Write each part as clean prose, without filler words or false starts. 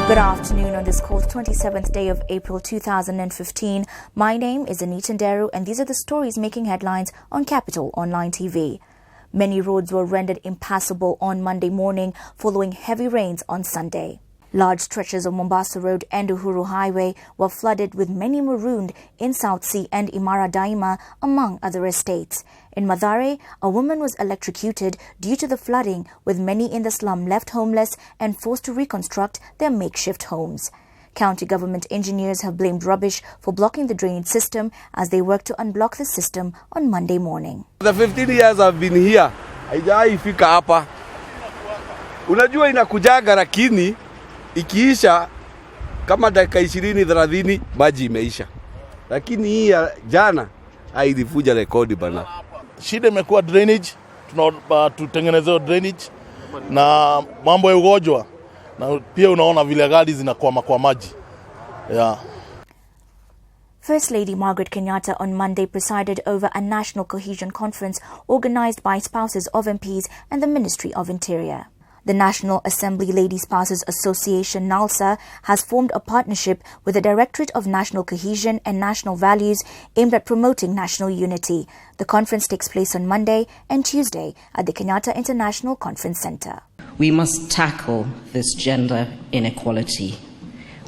Good afternoon on this cold 27th day of April 2015. My name is Anita Nderu and these are the stories making headlines on Capital Online TV. Many roads were rendered impassable on Monday morning following heavy rains on Sunday. Large stretches of Mombasa Road and Uhuru Highway were flooded with many marooned in South Sea and Imara Daima, among other estates. In Mathare, a woman was electrocuted due to the flooding, with many in the slum left homeless and forced to reconstruct their makeshift homes. County government engineers have blamed rubbish for blocking the drainage system as they work to unblock the system on Monday morning. The 15 years I've been here, haijaifika hapa. Unajua inakujaga lakini ikiisha kama dakika 20-30 maji imeisha. Lakini hii ya jana hailivuja rekodi bana. Shida imekuwa drainage, tutengenezeo drainage na mambo ya ugonjwa. Na pia unaona vile gari zinakwama kwa maji. Yeah. First Lady Margaret Kenyatta on Monday presided over a national cohesion conference organized by spouses of MPs and the Ministry of Interior. The National Assembly Lady Spouses Association, NALSA, has formed a partnership with the Directorate of National Cohesion and National Values aimed at promoting national unity. The conference takes place on Monday and Tuesday at the Kenyatta International Conference Center. We must tackle this gender inequality.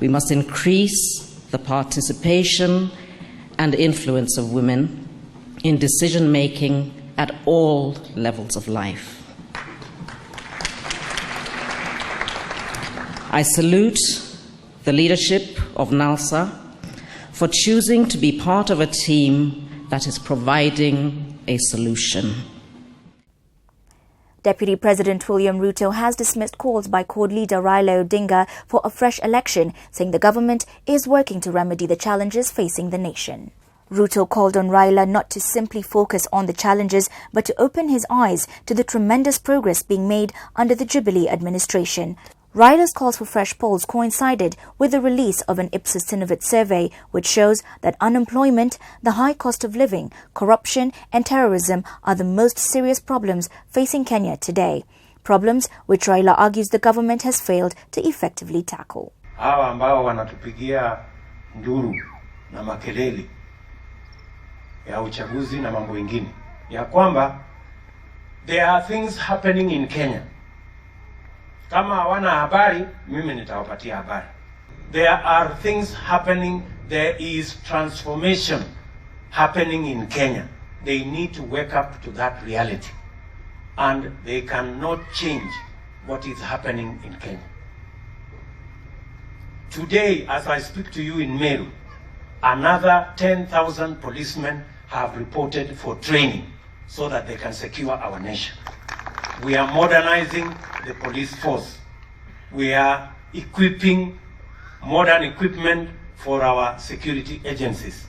We must increase the participation and influence of women in decision-making at all levels of life. I salute the leadership of NALSA for choosing to be part of a team that is providing a solution. Deputy President William RUTO has dismissed calls by CORD leader RAILA Odinga for a fresh election, saying the government is working to remedy the challenges facing the nation. RUTO called on RAILA not to simply focus on the challenges, but to open his eyes to the tremendous progress being made under the Jubilee administration. RAILA's calls for fresh polls coincided with the release of an Ipsos Synovate survey, which shows that unemployment, the high cost of living, corruption and terrorism are the most serious problems facing Kenya today. Problems which RAILA argues the government has failed to effectively tackle. Hawa ambao wanatupigia nduru na makelele ya uchaguzi na mambo mengine ya kwamba there are things happening in Kenya. Kama hawana habari, mimi nitawapatia habari. There are things happening, there is transformation happening in Kenya. They need to wake up to that reality. And they cannot change what is happening in Kenya. Today, as I speak to you in Meru, another 10,000 policemen have reported for training so that they can secure our nation. We are modernizing the police force. We are equipping modern equipment for our security agencies.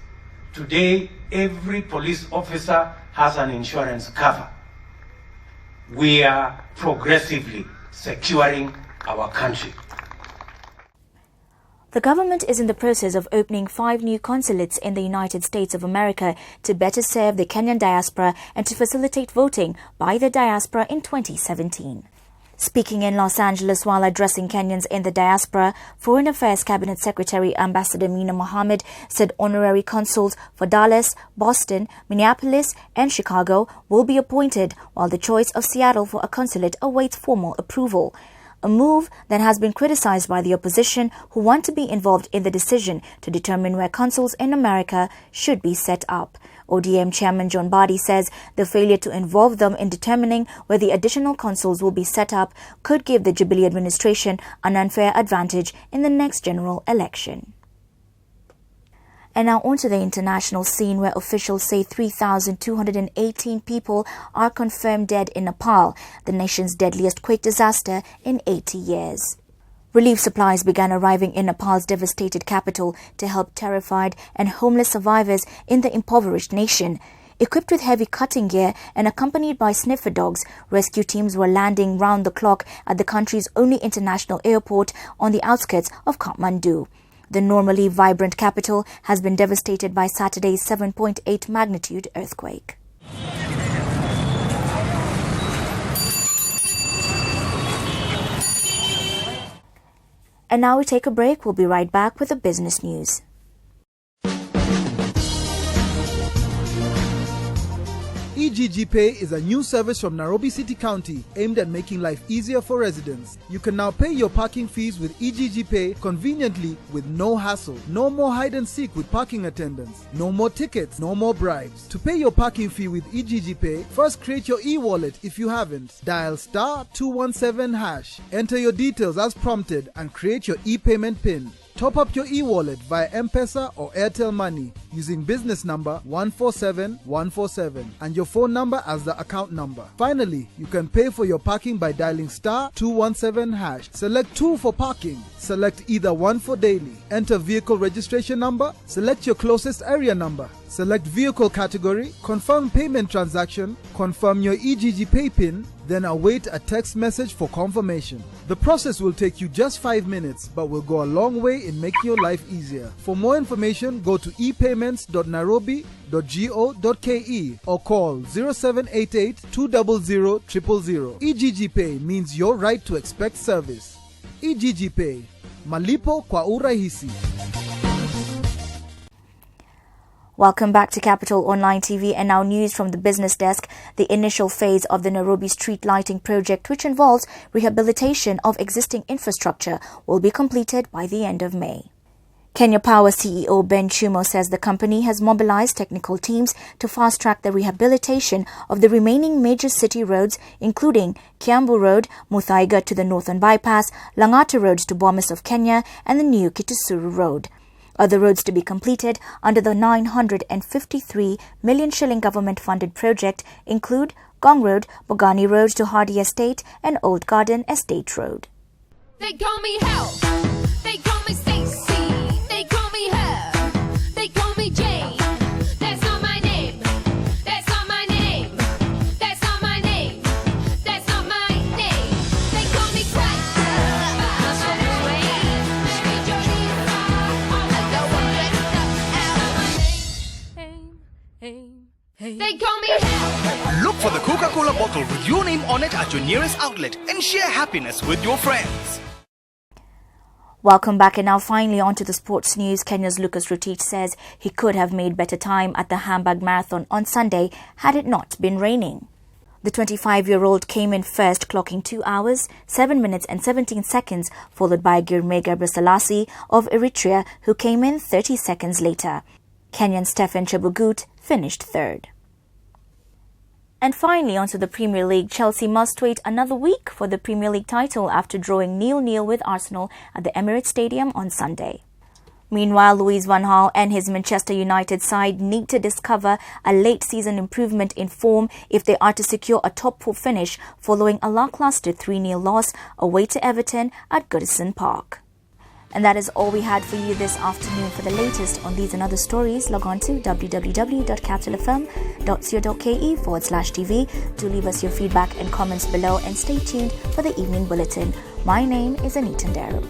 Today, every police officer has an insurance cover. We are progressively securing our country. The government is in the process of opening 5 new consulates in the United States of America to better serve the Kenyan diaspora and to facilitate voting by the diaspora in 2017. Speaking in Los Angeles while addressing Kenyans in the diaspora, Foreign Affairs Cabinet Secretary Ambassador Mina Mohammed said honorary consuls for Dallas, Boston, Minneapolis and Chicago will be appointed, while the choice of Seattle for a consulate awaits formal approval. A move that has been criticized by the opposition, who want to be involved in the decision to determine where consuls in America should be set up. ODM Chairman John Badi says the failure to involve them in determining where the additional consuls will be set up could give the Jubilee administration an unfair advantage in the next general election. And now onto the international scene, where officials say 3,218 people are confirmed dead in Nepal, the nation's deadliest quake disaster in 80 years. Relief supplies began arriving in Nepal's devastated capital to help terrified and homeless survivors in the impoverished nation. Equipped with heavy cutting gear and accompanied by sniffer dogs, rescue teams were landing round the clock at the country's only international airport on the outskirts of Kathmandu. The normally vibrant capital has been devastated by Saturday's 7.8 magnitude earthquake. And now we take a break. We'll be right back with the business news. EGG Pay is a new service from Nairobi City County aimed at making life easier for residents. You can now pay your parking fees with EGG Pay conveniently with no hassle. No more hide and seek with parking attendants. No more tickets, no more bribes. To pay your parking fee with EGG Pay, first create your e-wallet if you haven't. Dial *217#. Enter your details as prompted and create your e-payment PIN. Top up your e-wallet via M-Pesa or Airtel Money using business number 147147 and your phone number as the account number. Finally, you can pay for your parking by dialing *217#. Select 2 for parking. Select either 1 for daily. Enter vehicle registration number. Select your closest area number. Select vehicle category. Confirm payment transaction. Confirm your EGG Pay PIN. Then await a text message for confirmation. The process will take you just 5 minutes, but will go a long way in making your life easier. For more information, go to epayments.nairobi.go.ke or call 0788 200 000. EGG Pay means your right to expect service. EGG Pay, malipo kwa urahisi. Welcome back to Capital Online TV, and now news from the business desk. The initial phase of the Nairobi street lighting project, which involves rehabilitation of existing infrastructure, will be completed by the end of May. Kenya Power CEO Ben Chumo says the company has mobilized technical teams to fast-track the rehabilitation of the remaining major city roads, including Kiambu Road, Muthaiga to the Northern Bypass, Lang'ata Road to Bomas of Kenya, and the new Kitusuru Road. Other roads to be completed under the 953 million shilling government-funded project include Gong Road, Bogani Road to Hardy Estate, and Old Garden Estate Road. They call me Hell. They call me Stacy. They call me Her. They call me Jane. That's not my name. That's not my name. That's not my name. That's not my name. They call me Christ. They call me Hell. Look for the Coca-Cola bottle with your name on it at your nearest outlet and share happiness with your friends. Welcome back, and now finally on to the sports news. Kenya's Lucas Rotich says he could have made better time at the Hamburg Marathon on Sunday had it not been raining. The 25-year-old came in first, clocking 2 hours, 7 minutes and 17 seconds, followed by Girmay Gebrselassie of Eritrea, who came in 30 seconds later. Kenyan Stephen Chebukut finished third. And finally, onto the Premier League. Chelsea must wait another week for the Premier League title after drawing 0-0 with Arsenal at the Emirates Stadium on Sunday. Meanwhile, Louis van Gaal and his Manchester United side need to discover a late-season improvement in form if they are to secure a top-4 finish following a lackluster 3-0 loss away to Everton at Goodison Park. And that is all we had for you this afternoon. For the latest on these and other stories, log on to www.capitalfm.co.ke/TV. Do leave us your feedback and comments below, and stay tuned for the evening bulletin. My name is Anita Ndero.